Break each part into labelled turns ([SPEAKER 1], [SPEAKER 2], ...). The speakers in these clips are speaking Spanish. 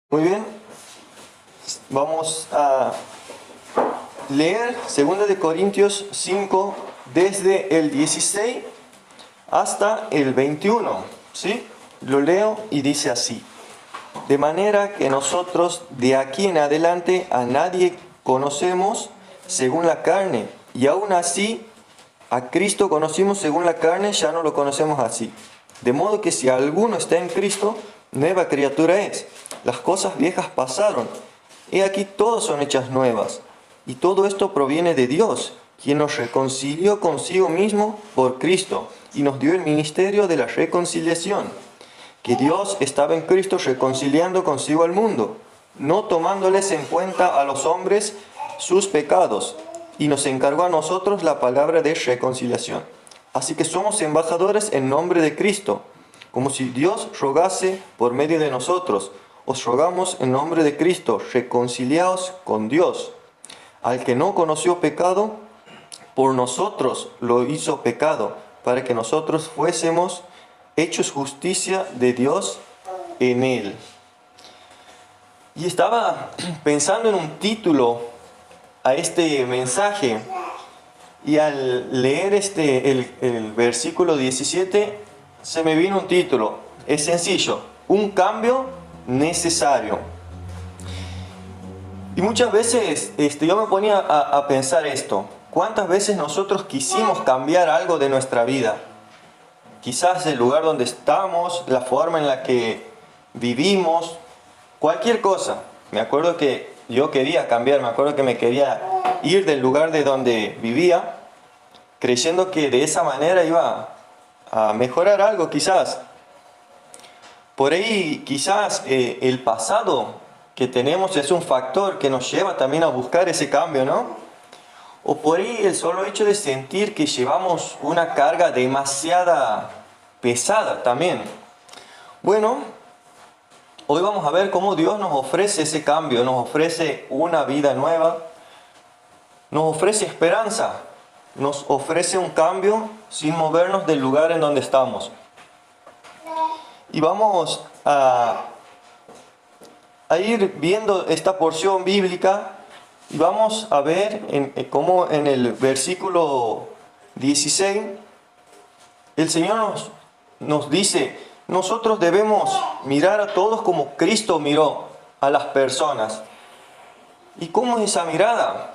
[SPEAKER 1] Muy bien, vamos a leer 2 de Corintios 5 desde el 16 hasta el 21, ¿sí? Lo leo y dice así: de manera que nosotros de aquí en adelante a nadie conocemos según la carne, y aún así a Cristo conocimos según la carne, ya no lo conocemos así. De modo que si alguno está en Cristo, nueva criatura es. Las cosas viejas pasaron, he aquí todas son hechas nuevas. Y todo esto proviene de Dios, quien nos reconcilió consigo mismo por Cristo, y nos dio el ministerio de la reconciliación. Que Dios estaba en Cristo reconciliando consigo al mundo, no tomándoles en cuenta a los hombres sus pecados, y nos encargó a nosotros la palabra de reconciliación. Así que somos embajadores en nombre de Cristo, como si Dios rogase por medio de nosotros. Os rogamos en nombre de Cristo, reconciliaos con Dios. Al que no conoció pecado, por nosotros lo hizo pecado, para que nosotros fuésemos hechos justicia de Dios en él. Y estaba pensando en un título a este mensaje, y al leer el versículo 17 se me vino un título. Es sencillo: un cambio necesario. Y muchas veces yo me ponía a pensar esto: ¿cuántas veces nosotros quisimos cambiar algo de nuestra vida? Quizás el lugar donde estamos, la forma en la que vivimos, cualquier cosa. Me acuerdo que yo quería cambiar, me acuerdo que me quería ir del lugar de donde vivía, creyendo que de esa manera iba a mejorar algo quizás. Por ahí quizás el pasado que tenemos es un factor que nos lleva también a buscar ese cambio, ¿no? O por ahí el solo hecho de sentir que llevamos una carga demasiada pesada también. Bueno, hoy vamos a ver cómo Dios nos ofrece ese cambio, nos ofrece una vida nueva, nos ofrece esperanza, nos ofrece un cambio sin movernos del lugar en donde estamos. Y vamos a ir viendo esta porción bíblica. Y vamos a ver cómo en el versículo 16 el Señor nos dice: nosotros debemos mirar a todos como Cristo miró a las personas. ¿Y cómo es esa mirada?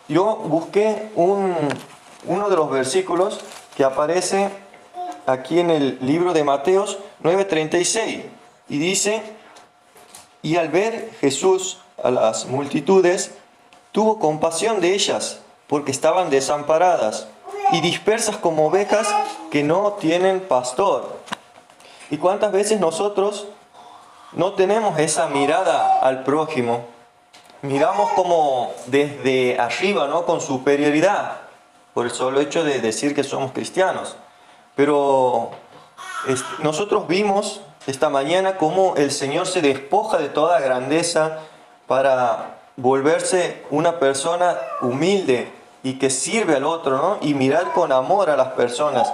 [SPEAKER 1] Yo busqué uno de los versículos que aparece aquí en el libro de Mateos 9:36, y dice: y al ver Jesús a las multitudes, tuvo compasión de ellas, porque estaban desamparadas y dispersas como ovejas que no tienen pastor. ¿Y cuántas veces nosotros no tenemos esa mirada al prójimo? Miramos como desde arriba, ¿no? Con superioridad, por el solo hecho de decir que somos cristianos. Pero nosotros vimos esta mañana cómo el Señor se despoja de toda grandeza para volverse una persona humilde y que sirve al otro, ¿no? Y mirar con amor a las personas.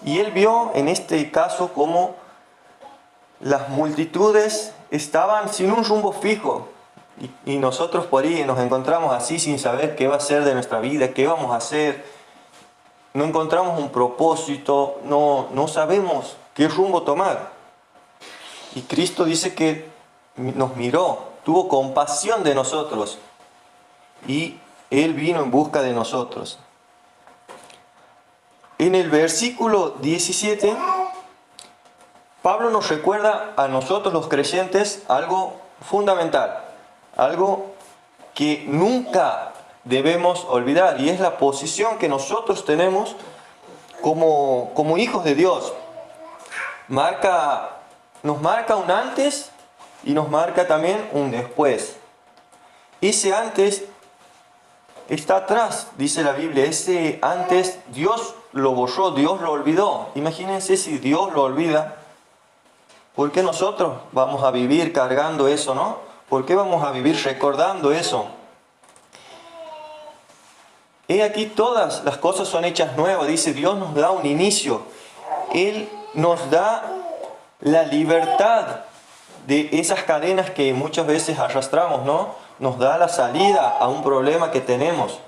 [SPEAKER 1] Y Él vio en este caso cómo las multitudes estaban sin un rumbo fijo. Y nosotros por ahí nos encontramos así sin saber qué va a ser de nuestra vida, qué vamos a hacer. No encontramos un propósito, no sabemos qué rumbo tomar. Y Cristo dice que nos miró, tuvo compasión de nosotros, y Él vino en busca de nosotros. En el versículo 17, Pablo nos recuerda a nosotros los creyentes algo fundamental, algo que nunca debemos olvidar, y es la posición que nosotros tenemos como hijos de Dios. Nos marca un antes y nos marca también un después. Ese antes está atrás, dice la Biblia. Ese antes Dios lo borró, Dios lo olvidó. Imagínense, si Dios lo olvida, ¿por qué nosotros vamos a vivir cargando eso, no? ¿Por qué vamos a vivir recordando eso? He aquí todas las cosas son hechas nuevas, dice. Dios nos da un inicio. Él nos da la libertad de esas cadenas que muchas veces arrastramos, ¿no? Nos da la salida a un problema que tenemos.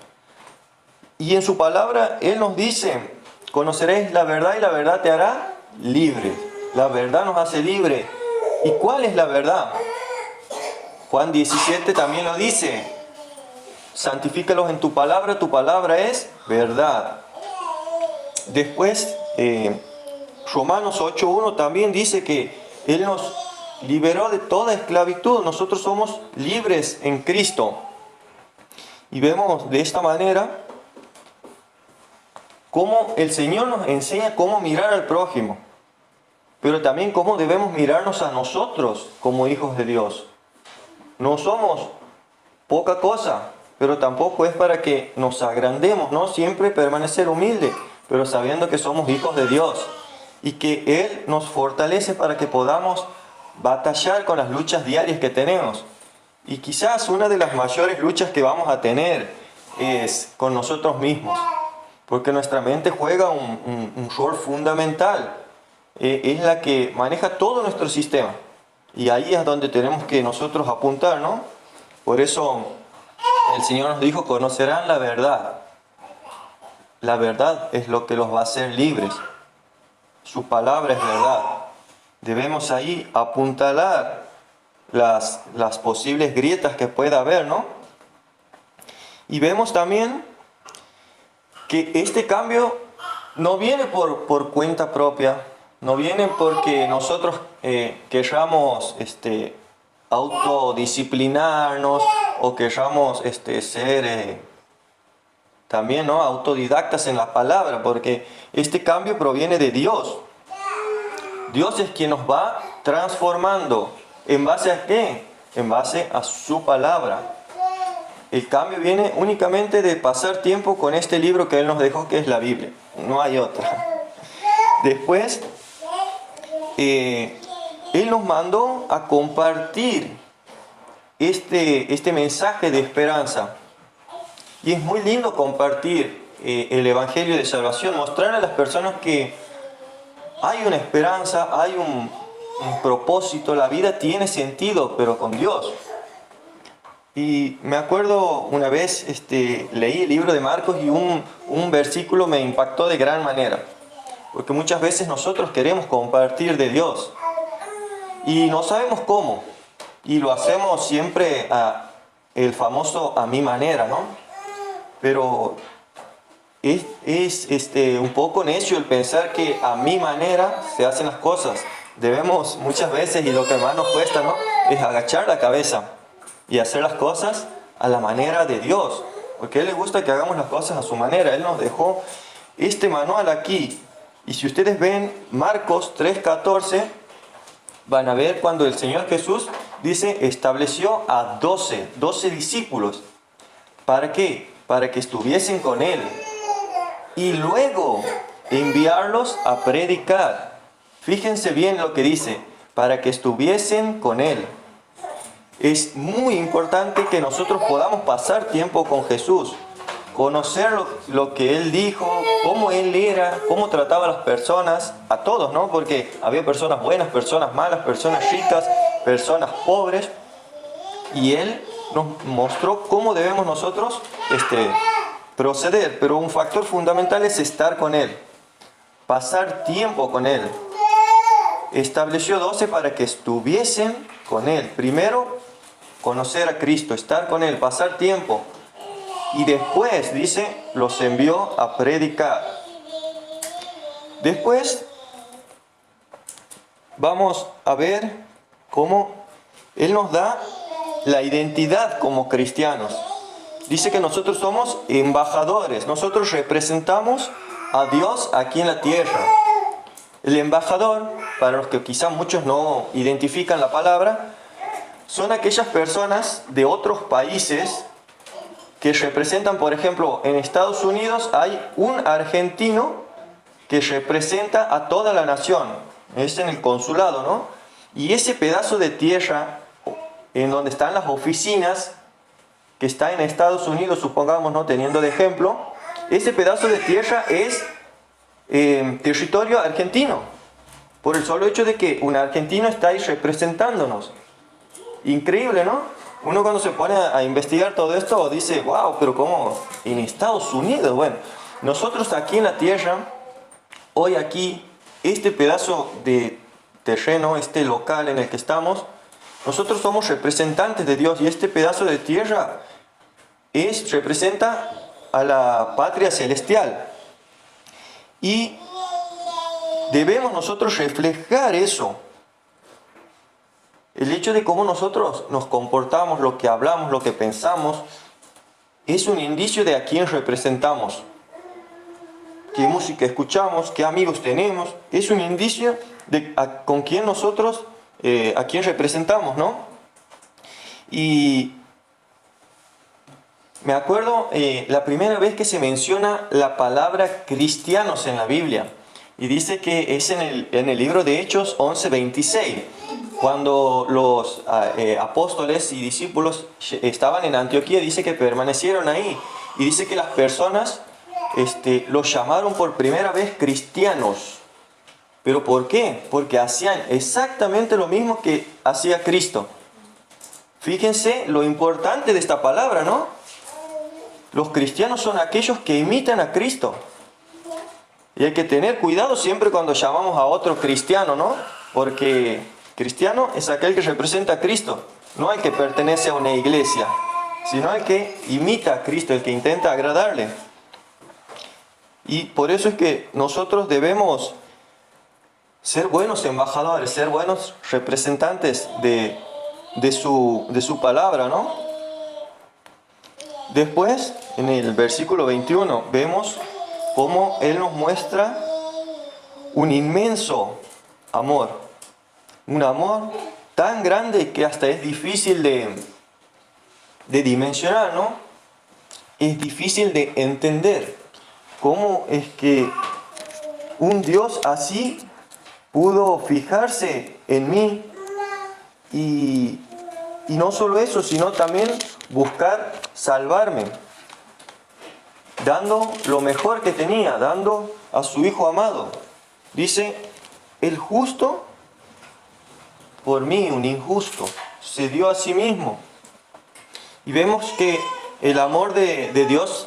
[SPEAKER 1] Y en su palabra Él nos dice, conoceréis la verdad y la verdad te hará libre. La verdad nos hace libre. ¿Y cuál es la verdad? Juan 17 también lo dice, santifícalos en tu palabra es verdad. Después, Romanos 8.1 también dice que Él nos liberó de toda esclavitud. Nosotros somos libres en Cristo. Y vemos de esta manera cómo el Señor nos enseña cómo mirar al prójimo, pero también cómo debemos mirarnos a nosotros como hijos de Dios. No somos poca cosa, pero tampoco es para que nos agrandemos, ¿no? Siempre permanecer humilde, pero sabiendo que somos hijos de Dios y que Él nos fortalece para que podamos batallar con las luchas diarias que tenemos. Y quizás una de las mayores luchas que vamos a tener es con nosotros mismos, porque nuestra mente juega un rol fundamental. Es la que maneja todo nuestro sistema. Y ahí es donde tenemos que nosotros apuntar, ¿no? Por eso el Señor nos dijo, conocerán la verdad. La verdad es lo que los va a hacer libres. Su palabra es verdad. Debemos ahí apuntalar las posibles grietas que pueda haber, ¿no? Y vemos también que este cambio no viene por cuenta propia, no viene porque nosotros queramos autodisciplinarnos o queramos ser también, ¿no?, autodidactas en la palabra, porque este cambio proviene de Dios. Dios es quien nos va transformando. ¿En base a qué? En base a su palabra. El cambio viene únicamente de pasar tiempo con este libro que Él nos dejó, que es la Biblia. No hay otra. Después, Él nos mandó a compartir este mensaje de esperanza. Y es muy lindo compartir el Evangelio de Salvación, mostrar a las personas que hay una esperanza, hay un propósito, la vida tiene sentido, pero con Dios. Y me acuerdo una vez leí el libro de Marcos y un versículo me impactó de gran manera. Porque muchas veces nosotros queremos compartir de Dios y no sabemos cómo. Y lo hacemos siempre el famoso a mi manera, ¿no? Pero es un poco necio el pensar que a mi manera se hacen las cosas. Debemos muchas veces, y lo que más nos cuesta, ¿no?, es agachar la cabeza y hacer las cosas a la manera de Dios, porque a Él le gusta que hagamos las cosas a su manera. Él nos dejó este manual aquí, y si ustedes ven Marcos 3:14, van a ver cuando el Señor Jesús dice, estableció a 12 discípulos. ¿Para qué? Para que estuviesen con Él, y luego enviarlos a predicar. Fíjense bien lo que dice, para que estuviesen con Él. Es muy importante que nosotros podamos pasar tiempo con Jesús, conocer lo que Él dijo, cómo Él era, cómo trataba a las personas, a todos, ¿no? Porque había personas buenas, personas malas, personas ricas, personas pobres, y Él nos mostró cómo debemos nosotros proceder. Pero un factor fundamental es estar con Él, pasar tiempo con Él. Estableció 12 para que estuviesen con Él. Primero, conocer a Cristo, estar con Él, pasar tiempo. Y después, dice, los envió a predicar. Después, vamos a ver cómo Él nos da la identidad como cristianos. Dice que nosotros somos embajadores. Nosotros representamos a Dios aquí en la tierra. El embajador, para los que quizá muchos no identifican la palabra, son aquellas personas de otros países que representan, por ejemplo, en Estados Unidos hay un argentino que representa a toda la nación. Es en el consulado, ¿no? Y ese pedazo de tierra en donde están las oficinas, que está en Estados Unidos, supongamos, ¿no?, teniendo de ejemplo, ese pedazo de tierra es territorio argentino. por el solo hecho de que un argentino está ahí representándonos. Increíble, ¿no? Uno cuando se pone a investigar todo esto dice, wow, pero ¿cómo? En Estados Unidos, bueno, nosotros aquí en la tierra, hoy aquí, este pedazo de terreno, este local en el que estamos, nosotros somos representantes de Dios y este pedazo de tierra representa a la patria celestial. Y debemos nosotros reflejar eso. El hecho de cómo nosotros nos comportamos, lo que hablamos, lo que pensamos, es un indicio de a quién representamos. Qué música escuchamos, qué amigos tenemos, es un indicio de con quién nosotros, a quién representamos, ¿no? Y me acuerdo la primera vez que se menciona la palabra cristianos en la Biblia. Y dice que es en el libro de Hechos 11:26. Cuando los apóstoles y discípulos estaban en Antioquía, dice que permanecieron ahí. Y dice que las personas los llamaron por primera vez cristianos. ¿Pero por qué? Porque hacían exactamente lo mismo que hacía Cristo. Fíjense lo importante de esta palabra, ¿no? Los cristianos son aquellos que imitan a Cristo. Y hay que tener cuidado siempre cuando llamamos a otro cristiano, ¿no? Porque cristiano es aquel que representa a Cristo, no el que pertenece a una iglesia, sino el que imita a Cristo, el que intenta agradarle. Y por eso es que nosotros debemos ser buenos embajadores, ser buenos representantes de su palabra, ¿no? Después, en el versículo 21, vemos cómo Él nos muestra un inmenso amor. Un amor tan grande que hasta es difícil de dimensionar, ¿no? Es difícil de entender cómo es que un Dios así pudo fijarse en mí y no solo eso, sino también buscar salvarme, dando lo mejor que tenía, dando a su Hijo amado. Dice, el justo por mí, un injusto, se dio a sí mismo. Y vemos que el amor de Dios,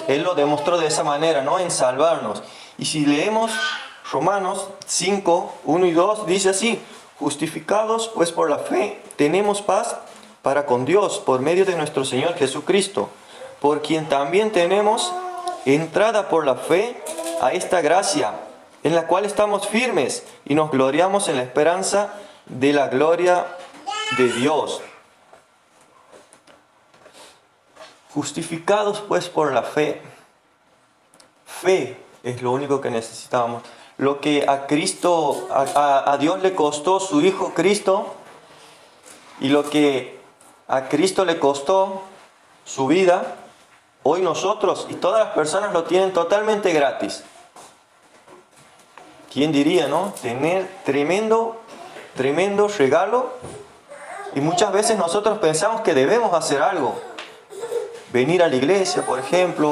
[SPEAKER 1] Él lo demostró de esa manera, ¿no? En salvarnos. Y si leemos Romanos 5, 1 y 2, dice así, justificados pues por la fe, tenemos paz para con Dios por medio de nuestro Señor Jesucristo, por quien también tenemos entrada por la fe a esta gracia, en la cual estamos firmes y nos gloriamos en la esperanza de la gloria de Dios. Justificados pues por la fe. Fe es lo único que necesitamos. Lo que a Cristo, a Dios le costó su Hijo Cristo, y lo que a Cristo le costó su vida, hoy nosotros y todas las personas lo tienen totalmente gratis. ¿Quién diría, no? Tener tremendo regalo, y muchas veces nosotros pensamos que debemos hacer algo. Venir a la iglesia, por ejemplo,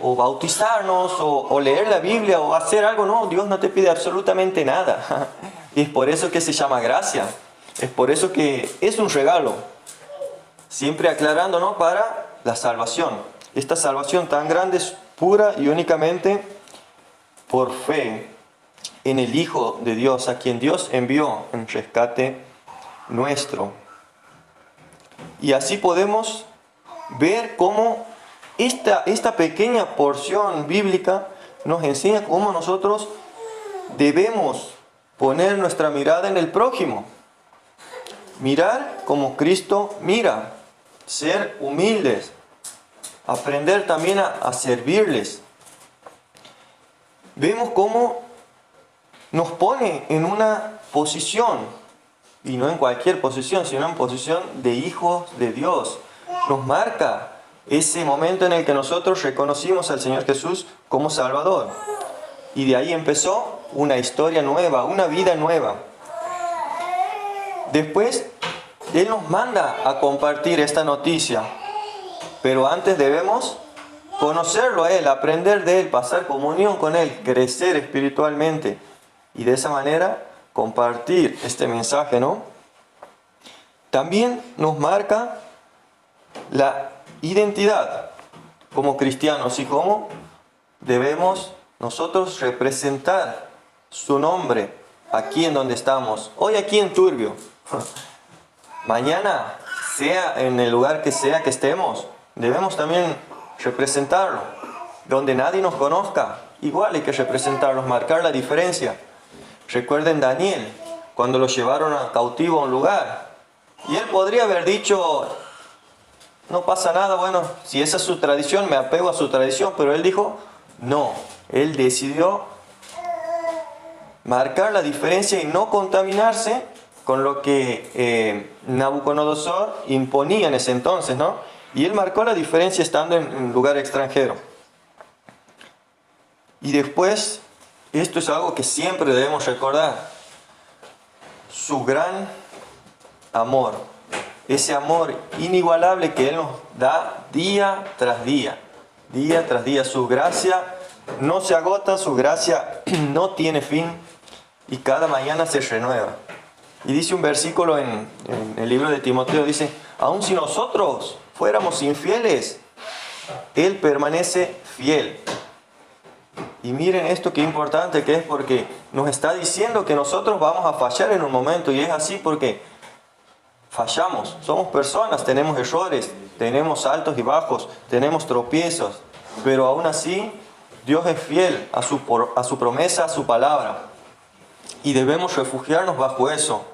[SPEAKER 1] o bautizarnos, o leer la Biblia, o hacer algo. No, Dios no te pide absolutamente nada. Y es por eso que se llama gracia. Es por eso que es un regalo. Siempre aclarando, ¿no? Para la salvación. Esta salvación tan grande es pura y únicamente por fe en el Hijo de Dios, a quien Dios envió en rescate nuestro. Y así podemos ver cómo esta pequeña porción bíblica nos enseña cómo nosotros debemos poner nuestra mirada en el prójimo. Mirar como Cristo mira. Ser humildes. Aprender también a servirles. Vemos cómo nos pone en una posición, y no en cualquier posición, sino en posición de hijos de Dios. Nos marca ese momento en el que nosotros reconocimos al Señor Jesús como Salvador. Y de ahí empezó una historia nueva, una vida nueva. Después, Él nos manda a compartir esta noticia. Pero antes debemos conocerlo a Él, aprender de Él, pasar comunión con Él, crecer espiritualmente. y de esa manera compartir este mensaje, ¿no? También nos marca la identidad como cristianos y cómo debemos nosotros representar su nombre aquí en donde estamos. Hoy aquí en Turbio, mañana sea en el lugar que sea que estemos, debemos también representarlo. Donde nadie nos conozca, igual hay que representarlos, marcar la diferencia. Recuerden Daniel, cuando lo llevaron a cautivo a un lugar, y él podría haber dicho, no pasa nada, bueno, si esa es su tradición, me apego a su tradición, pero él dijo, no, él decidió marcar la diferencia y no contaminarse con lo que Nabucodonosor imponía en ese entonces, ¿no? Y él marcó la diferencia estando en un lugar extranjero. Y después, esto es algo que siempre debemos recordar, su gran amor, ese amor inigualable que Él nos da día tras día, su gracia no se agota, su gracia no tiene fin y cada mañana se renueva. Y dice un versículo en el libro de Timoteo, dice, aun si nosotros fuéramos infieles, Él permanece fiel. Y miren esto qué importante que es, porque nos está diciendo que nosotros vamos a fallar en un momento, y es así porque fallamos, somos personas, tenemos errores, tenemos altos y bajos, tenemos tropiezos, pero aún así Dios es fiel a su promesa, a su palabra, y debemos refugiarnos bajo eso.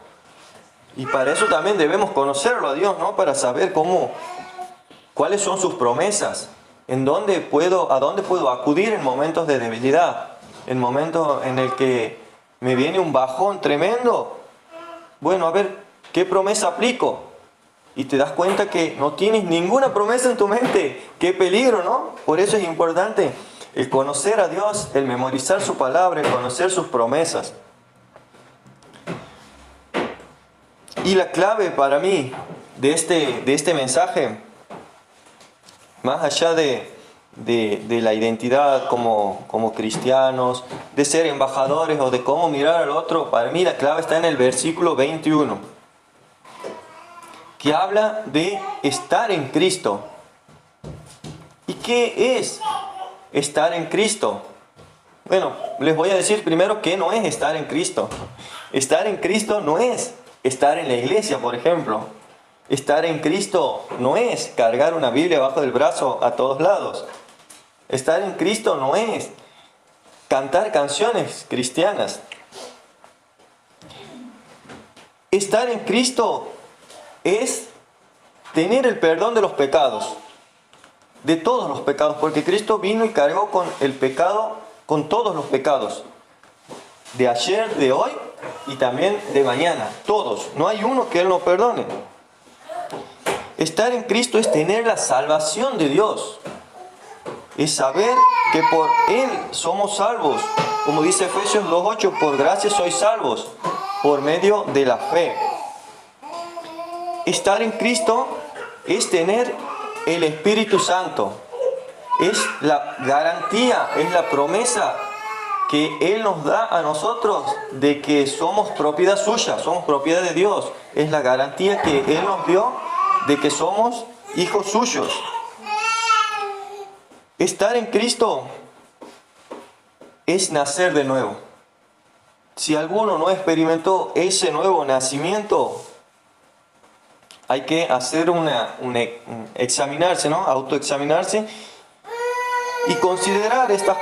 [SPEAKER 1] Y para eso también debemos conocerlo a Dios, ¿no? Para saber cuáles son sus promesas. ¿A dónde puedo acudir en momentos de debilidad? En momentos en el que me viene un bajón tremendo. Bueno, a ver, ¿qué promesa aplico? Y te das cuenta que no tienes ninguna promesa en tu mente. ¡Qué peligro!, ¿no? Por eso es importante el conocer a Dios, el memorizar su palabra, el conocer sus promesas. Y la clave para mí de este mensaje, más allá de la identidad como cristianos, de ser embajadores o de cómo mirar al otro, para mí la clave está en el versículo 21, que habla de estar en Cristo. ¿Y qué es estar en Cristo? Bueno, les voy a decir primero qué no es estar en Cristo. Estar en Cristo no es estar en la iglesia, por ejemplo. Estar en Cristo no es cargar una Biblia bajo del brazo a todos lados. Estar en Cristo no es cantar canciones cristianas. Estar en Cristo es tener el perdón de los pecados, de todos los pecados, porque Cristo vino y cargó con el pecado, con todos los pecados, de ayer, de hoy y también de mañana, todos. No hay uno que Él no perdone. Estar en Cristo es tener la salvación de Dios. Es saber que por Él somos salvos. Como dice Efesios 2:8, por gracia sois salvos, por medio de la fe. Estar en Cristo es tener el Espíritu Santo. Es la garantía, es la promesa que Él nos da a nosotros de que somos propiedad suya, somos propiedad de Dios. Es la garantía que Él nos dio de que somos hijos suyos. Estar en Cristo es nacer de nuevo. Si alguno no experimentó ese nuevo nacimiento, hay que hacer examinarse, ¿no? Autoexaminarse y considerar estos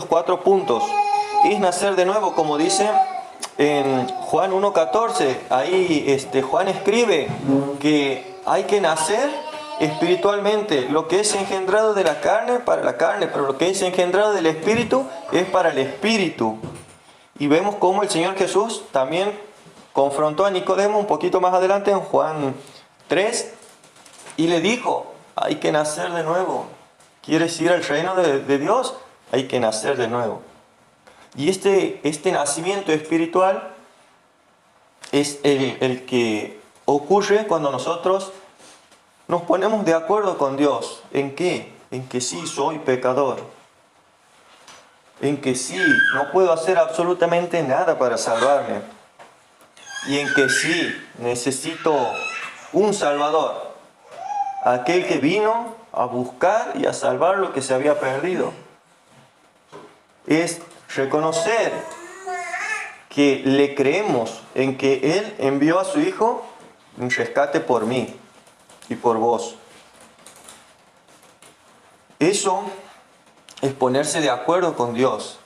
[SPEAKER 1] cuatro puntos. Es nacer de nuevo, como dice en Juan 1:14, ahí Juan escribe que hay que nacer espiritualmente. Lo que es engendrado de la carne, para la carne, pero lo que es engendrado del Espíritu es para el Espíritu. Y vemos cómo el Señor Jesús también confrontó a Nicodemo un poquito más adelante en Juan 3 y le dijo, hay que nacer de nuevo. ¿Quieres ir al reino de Dios? Hay que nacer de nuevo. Y este nacimiento espiritual es el que ocurre cuando nosotros nos ponemos de acuerdo con Dios. ¿En qué? En que sí soy pecador. en que sí, no puedo hacer absolutamente nada para salvarme, y en que sí, necesito un Salvador, aquel que vino a buscar y a salvar lo que se había perdido. Es reconocer que le creemos en que Él envió a su Hijo en rescate por mí y por vos. Eso es ponerse de acuerdo con Dios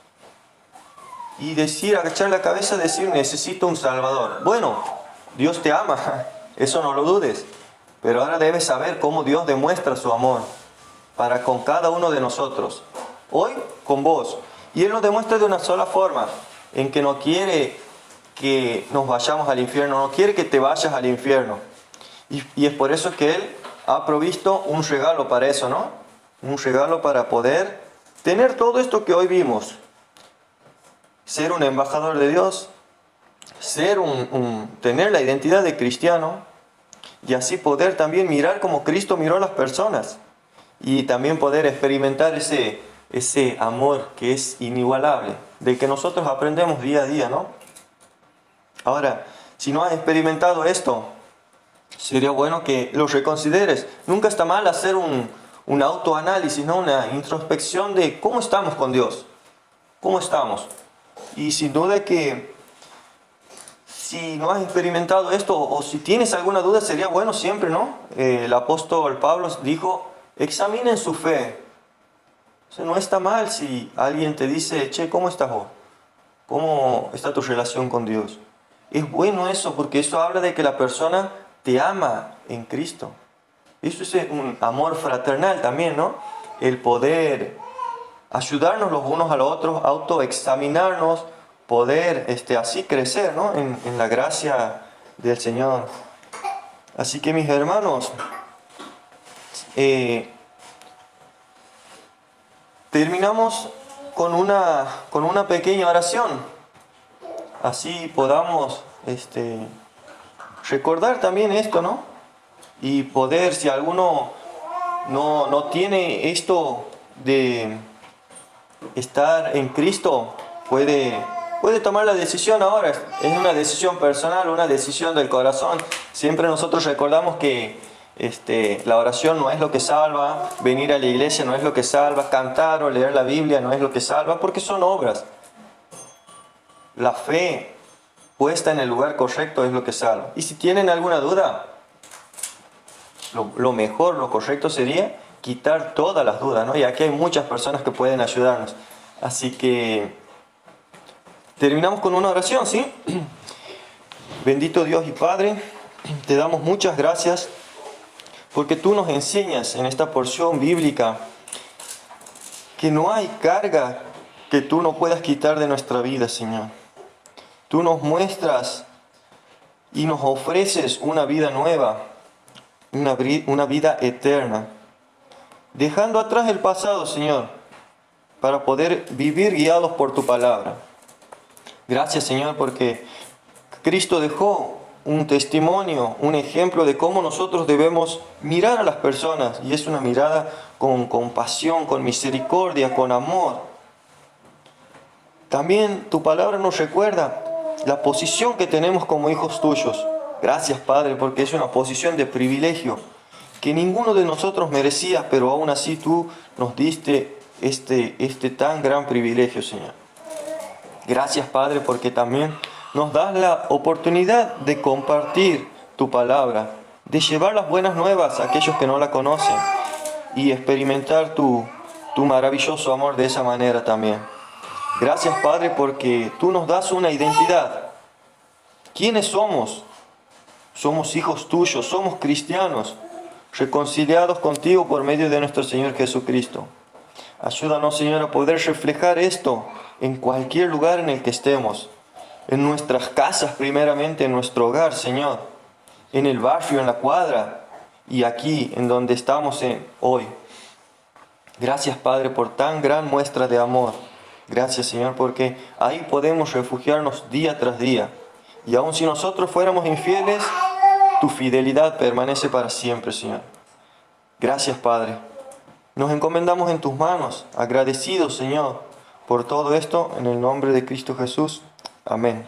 [SPEAKER 1] y decir, agachar la cabeza, decir, necesito un Salvador. Bueno, Dios te ama, eso no lo dudes, pero ahora debes saber cómo Dios demuestra su amor para con cada uno de nosotros. Hoy con vos. Y Él nos demuestra de una sola forma, en que no quiere que nos vayamos al infierno, no quiere que te vayas al infierno. Y es por eso que Él ha provisto un regalo para eso, ¿no? Un regalo para poder tener todo esto que hoy vimos. Ser un embajador de Dios, tener la identidad de cristiano, y así poder también mirar como Cristo miró a las personas. Y también poder experimentar ese amor que es inigualable, del que nosotros aprendemos día a día, ¿no? Ahora, si no has experimentado esto, sería bueno que lo reconsideres. Nunca está mal hacer un autoanálisis, ¿no? Una introspección de cómo estamos con Dios, cómo estamos. Y sin duda que si no has experimentado esto, o si tienes alguna duda, sería bueno siempre, ¿no? El apóstol Pablo dijo, examinen su fe. O sea, no está mal si alguien te dice, che, ¿cómo estás vos? ¿Cómo está tu relación con Dios? Es bueno eso, porque eso habla de que la persona te ama en Cristo. Eso es un amor fraternal también, ¿no? El poder ayudarnos los unos a los otros, autoexaminarnos, poder así crecer, ¿no? En la gracia del Señor. Así que mis hermanos, terminamos con una pequeña oración. Así podamos recordar también esto, ¿no? Y poder, si alguno no tiene esto de estar en Cristo, puede tomar la decisión ahora. Es una decisión personal, una decisión del corazón. Siempre nosotros recordamos que la oración no es lo que salva, venir a la iglesia no es lo que salva, cantar o leer la Biblia no es lo que salva, porque son obras. La fe puesta en el lugar correcto es lo que salva. Y si tienen alguna duda, lo mejor, lo correcto sería quitar todas las dudas, ¿no? Y aquí hay muchas personas que pueden ayudarnos. Así que terminamos con una oración, ¿sí? Bendito Dios y Padre, te damos muchas gracias porque tú nos enseñas en esta porción bíblica que no hay carga que tú no puedas quitar de nuestra vida, Señor. Tú nos muestras y nos ofreces una vida nueva, una vida eterna, dejando atrás el pasado, Señor, para poder vivir guiados por tu palabra. Gracias, Señor, porque Cristo dejó un testimonio, un ejemplo de cómo nosotros debemos mirar a las personas, y es una mirada con compasión, con misericordia, con amor. También tu palabra nos recuerda la posición que tenemos como hijos tuyos. Gracias, Padre, porque es una posición de privilegio que ninguno de nosotros merecía, pero aún así tú nos diste este tan gran privilegio, Señor. Gracias, Padre, porque también nos das la oportunidad de compartir tu palabra, de llevar las buenas nuevas a aquellos que no la conocen y experimentar tu maravilloso amor de esa manera también. Gracias, Padre, porque tú nos das una identidad. ¿Quiénes somos? Somos hijos tuyos, somos cristianos, reconciliados contigo por medio de nuestro Señor Jesucristo. Ayúdanos, Señor, a poder reflejar esto en cualquier lugar en el que estemos. En nuestras casas, primeramente, en nuestro hogar, Señor. En el barrio, en la cuadra y aquí, en donde estamos hoy. Gracias, Padre, por tan gran muestra de amor. Gracias, Señor, porque ahí podemos refugiarnos día tras día. Y aun si nosotros fuéramos infieles, tu fidelidad permanece para siempre, Señor. Gracias, Padre. Nos encomendamos en tus manos, agradecidos, Señor, por todo esto, en el nombre de Cristo Jesús. Amén.